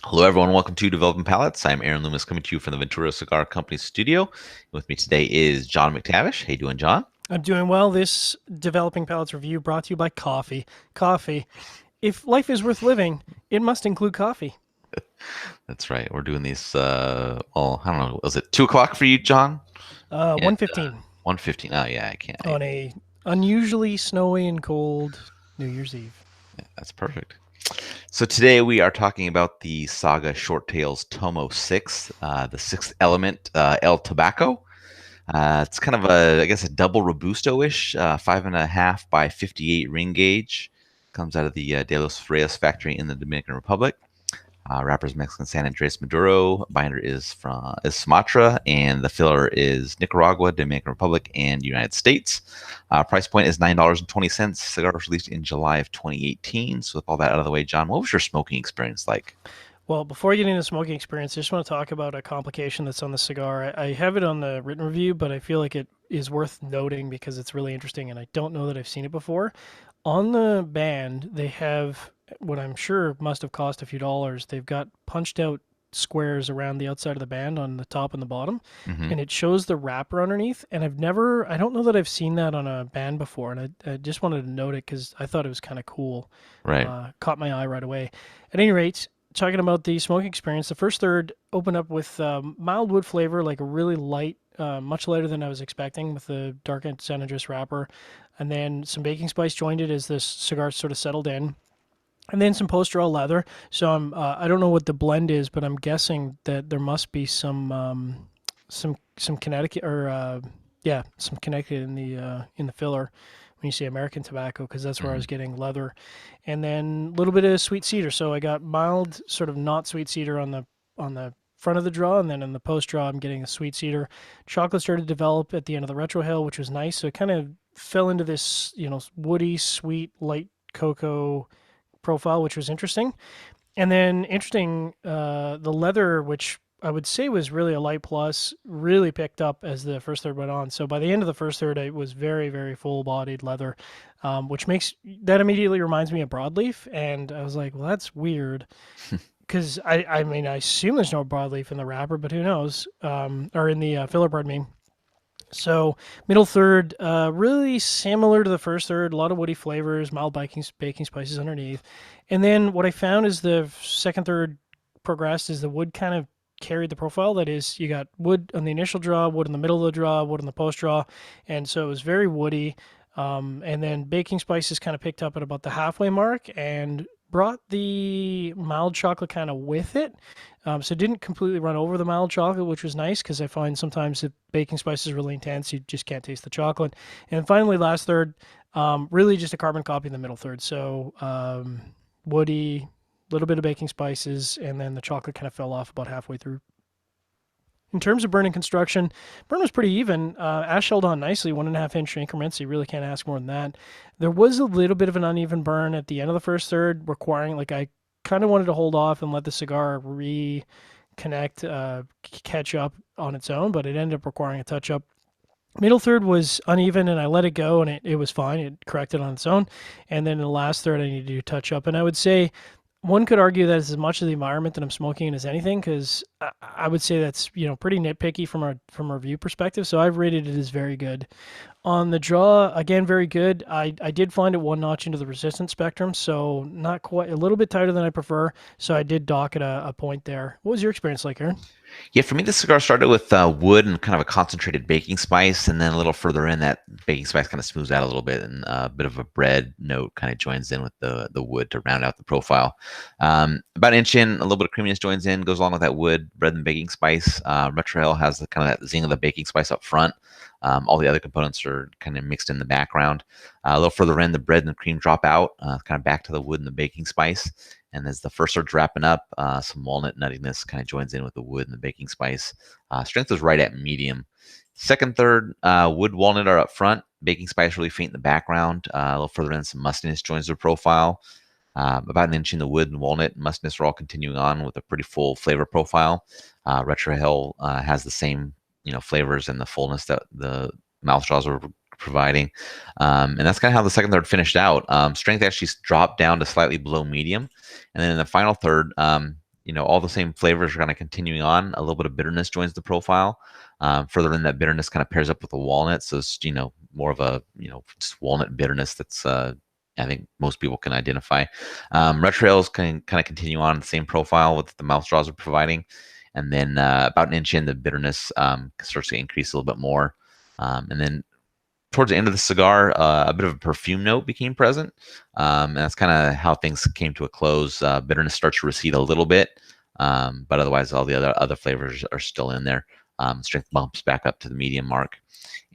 Hello, everyone. Welcome to Developing Palates. I'm Aaron Loomis, coming to you from the Ventura Cigar Company studio. With me today is John McTavish. How you doing, John? I'm doing well. This Developing Palates review brought to you by coffee. Coffee. If life is worth living, it must include coffee. That's right. We're doing these. Well, I don't know. Was it 2 o'clock for you, John? And 1:15 1:15. Oh yeah, I can't. on a unusually snowy and cold New Year's Eve. That's perfect. So today we are talking about the Saga Short Tales Tomo 6, the sixth element, El Tabaco. It's kind of I guess, a double Robusto-ish, 5.5 by 58 ring gauge. Comes out of the De Los Reyes factory in the Dominican Republic. Wrapper's Mexican San Andres Maduro. Binder is Sumatra, and the filler is Nicaragua, Dominican Republic, and United States. Price point is $9.20. Cigar was released in July of 2018. So with all that out of the way, John, what was your smoking experience like? Well, before I get into smoking experience, I just want to talk about a complication that's on the cigar. I have it on the written review, but I feel like it is worth noting because it's really interesting, and I don't know that I've seen it before. On the band, they have what I'm sure must have cost a few dollars. They've got punched out squares around the outside of the band on the top and the bottom, Mm-hmm. and it shows the wrapper underneath. And I don't know that I've seen that on a band before, and I just wanted to note it because I thought it was kind of cool. Right. Caught my eye right away. At any rate, talking about the smoking experience, the first third opened up with mild wood flavor, like a really light, much lighter than I was expecting, with the dark San Andres wrapper, and then some baking spice joined it as this cigar sort of settled in, and then some post draw leather. So I don't know what the blend is, but I'm guessing that there must be some Connecticut or yeah, some Connecticut in the filler when you say American tobacco, because that's where I Mm-hmm. was getting leather, and then a little bit of sweet cedar. So I got mild, sort of not sweet cedar on the front of the draw, and then in the post draw, I'm getting a sweet cedar. Chocolate started to develop at the end of the retrohale, which was nice. So it kind of fell into this, woody, sweet, light cocoa profile, which was interesting. And then interesting, the leather, which I would say was really a light plus, really picked up as the first third went on. So by the end of the first third, it was very, very full bodied leather, which makes that immediately reminds me of broadleaf. And I was like, well, that's weird. Because I mean, I assume there's no broadleaf in the wrapper, but who knows? Or in the filler, pardon me. So middle third, really similar to the first third. A lot of woody flavors, mild baking spices underneath, and then what I found is the second third progressed is the wood kind of carried the profile. That is, you got wood on the initial draw, wood in the middle of the draw, wood in the post draw, and so it was very woody. And then baking spices kind of picked up at about the halfway mark and brought the mild chocolate kind of with it. So it didn't completely run over the mild chocolate, which was nice because I find sometimes if baking spice is really intense, you just can't taste the chocolate. And finally, last third, really just a carbon copy in the middle third. So woody, little bit of baking spices, and then the chocolate kind of fell off about halfway through. In terms of burning construction, burn was pretty even. Ash held on nicely, 1.5 inch increments. So you really can't ask more than that. There was a little bit of an uneven burn at the end of the first third, requiring, like, I kind of wanted to hold off and let the cigar reconnect, catch up on its own, but it ended up requiring a touch up. Middle third was uneven, and I let it go, and it was fine. It corrected on its own. And then in the last third, I needed to touch up. And I would say one could argue that it's as much of the environment that I'm smoking in as anything, because I would say that's pretty nitpicky from a review perspective. So I've rated it as very good. On the draw, again, very good. I did find it one notch into the resistance spectrum, so not quite, a little bit tighter than I prefer. So I did dock at a point there. What was your experience like, Aaron? Yeah, for me, the cigar started with wood and kind of a concentrated baking spice, and then a little further in, that baking spice kind of smooths out a little bit, and a bit of a bread note kind of joins in with the wood to round out the profile. About an inch in, a little bit of creaminess joins in, goes along with that wood, bread, and baking spice. Retrohale has the kind of that zing of the baking spice up front. All the other components are kind of mixed in the background. A little further in, the bread and the cream drop out, kind of back to the wood and the baking spice. And as the first starts wrapping up, some walnut nuttiness kind of joins in with the wood and the baking spice. Strength is right at medium. Second, third, wood, walnut are up front. Baking spice really faint in the background. A little further in, some mustiness joins the profile. About an inch in, the wood and walnut and mustiness are all continuing on with a pretty full flavor profile. Retrohale has the same flavors and the fullness that the mouth straws were providing. And that's kind of how the second third finished out. Strength actually dropped down to slightly below medium. And then in the final third, all the same flavors are kind of continuing on. A little bit of bitterness joins the profile. Further in, that bitterness kind of pairs up with the walnut, so it's more of a just walnut bitterness that's I think most people can identify. Red Trails can kind of continue on the same profile with the mouth straws are providing, and then about an inch in, the bitterness starts to increase a little bit more, and then towards the end of the cigar, a bit of a perfume note became present, and that's kind of how things came to a close. Bitterness starts to recede a little bit, but otherwise, all the other flavors are still in there. Strength bumps back up to the medium mark.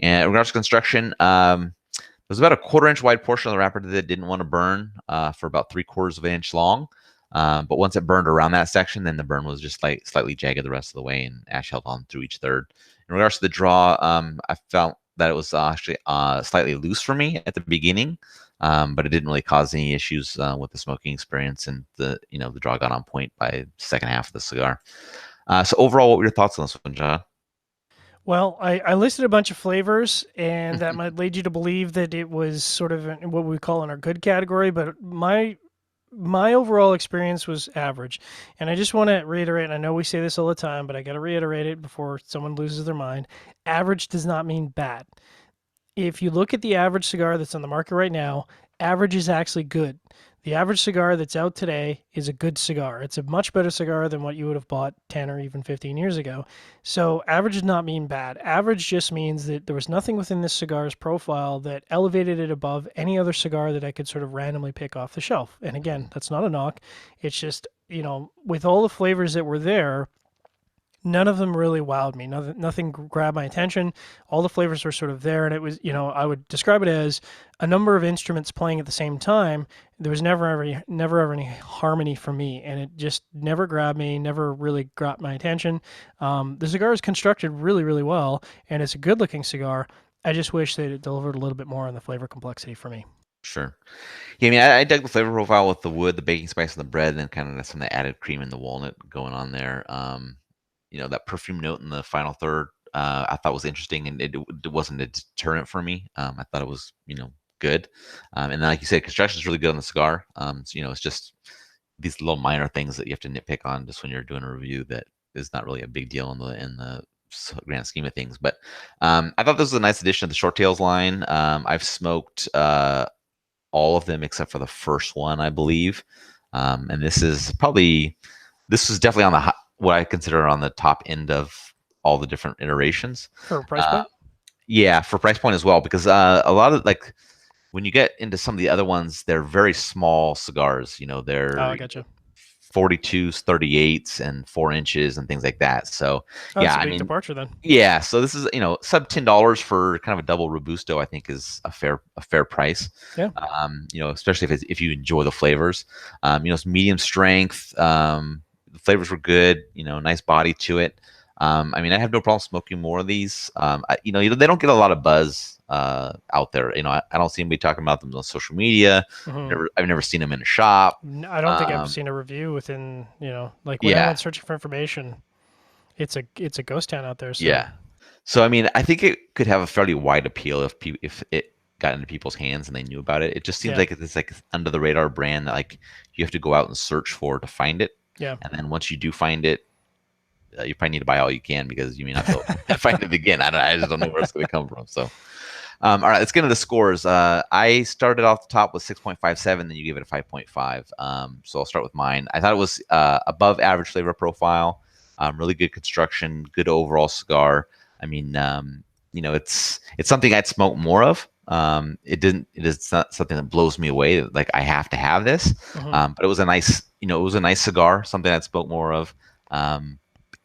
And in regards to construction, there's about a 1/4 inch wide portion of the wrapper that didn't want to burn for about 3/4 of an inch long. But once it burned around that section, then the burn was just like slightly jagged the rest of the way, and ash held on through each third. In regards to the draw, I felt that it was actually slightly loose for me at the beginning, but it didn't really cause any issues with the smoking experience, and the draw got on point by the second half of the cigar. So overall, what were your thoughts on this one, John? Well, I listed a bunch of flavors, and that might lead you to believe that it was sort of what we call in our good category. But my overall experience was average, and I just want to reiterate. I know we say this all the time, but I got to reiterate it before someone loses their mind. Average does not mean bad. If you look at the average cigar that's on the market right now, average is actually good. The average cigar that's out today is a good cigar. It's a much better cigar than what you would have bought 10 or even 15 years ago. So, average does not mean bad. Average just means that there was nothing within this cigar's profile that elevated it above any other cigar that I could sort of randomly pick off the shelf. And again, that's not a knock. It's just, with all the flavors that were there, none of them really wowed me. Nothing grabbed my attention. All the flavors were sort of there, and it was, I would describe it as a number of instruments playing at the same time. There was never ever any harmony for me, and it just never grabbed me, never really grabbed my attention. The cigar is constructed really, really well, and it's a good-looking cigar. I just wish that it delivered a little bit more on the flavor complexity for me. Sure. Yeah, I mean, I dug the flavor profile with the wood, the baking spice, and the bread, and then kind of some of the added cream and the walnut going on there. That perfume note in the final third, I thought was interesting, and it wasn't a deterrent for me. I thought it was, good. And then, like you said, construction is really good on the cigar. It's just these little minor things that you have to nitpick on just when you're doing a review that is not really a big deal in the grand scheme of things. But I thought this was a nice addition to the short tails line. I've smoked all of them except for the first one, I believe. And this was definitely on what I consider on the top end of all the different iterations. For a price Uh, point? yeah, for price point as well, because a lot of like when you get into some of the other ones, they're very small cigars. Oh, I They're gotcha. 42s, 38s, and 4 inches and things like that. So Oh, that's yeah, a I big mean, departure then. yeah. So this is sub $10 for kind of a double robusto. I think is a fair price. Yeah. Especially if you enjoy the flavors. It's medium strength. The flavors were good. Nice body to it. I mean, I have no problem smoking more of these. They don't get a lot of buzz out there. I don't see anybody talking about them on social media. Hmm. I've never seen them in a shop. I don't think I've Um, seen a review within, like when I yeah, went searching for information, it's a ghost town out there. So yeah. So I mean, I think it could have a fairly wide appeal if it got into people's hands and they knew about it. It just seems yeah, like it's like under the radar brand that like you have to go out and search for to find it, yeah. and then once you do find it, you probably need to buy all you can because you may not be able to find it again. I don't. I just don't know where it's going to come from. So, all right, let's get into the scores. I started off the top with 6.57, then you gave it a 5.5. So I'll start with mine. I thought it was above average flavor profile, really good construction, good overall cigar. I mean, it's something I'd smoke more of. It is not something that blows me away. Like I have to have this, Hmm. but it was a nice cigar, something I'd smoke more of.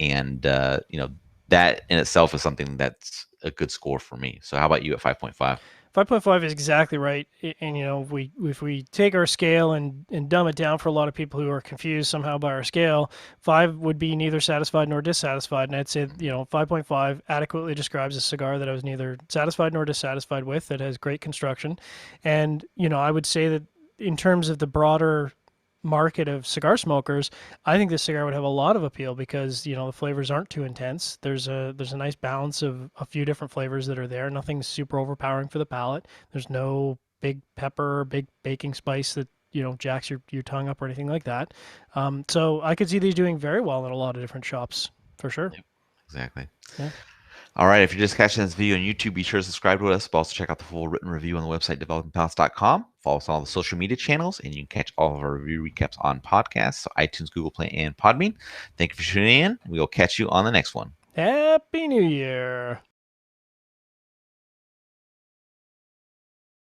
And that in itself is something that's a good score for me. So how about you at 5.5? 5.5 is exactly right. And if we take our scale and dumb it down for a lot of people who are confused somehow by our scale, 5 would be neither satisfied nor dissatisfied. And I'd say 5.5 adequately describes a cigar that I was neither satisfied nor dissatisfied with. That has great construction, and I would say that in terms of the broader market of cigar smokers, I think this cigar would have a lot of appeal because the flavors aren't too intense. There's a nice balance of a few different flavors that are there. Nothing's super overpowering for the palate. There's no big pepper, big baking spice that jacks your tongue up or anything like that. So I could see these doing very well in a lot of different shops for sure. Yep. Exactly. Yeah. All right. If you're just catching this video on YouTube, be sure to subscribe to us. But also check out the full written review on the website developingpalates.com. Follow us on all the social media channels, and you can catch all of our review recaps on podcasts, so iTunes, Google Play, and Podbean. Thank you for tuning in. We will catch you on the next one. Happy New Year.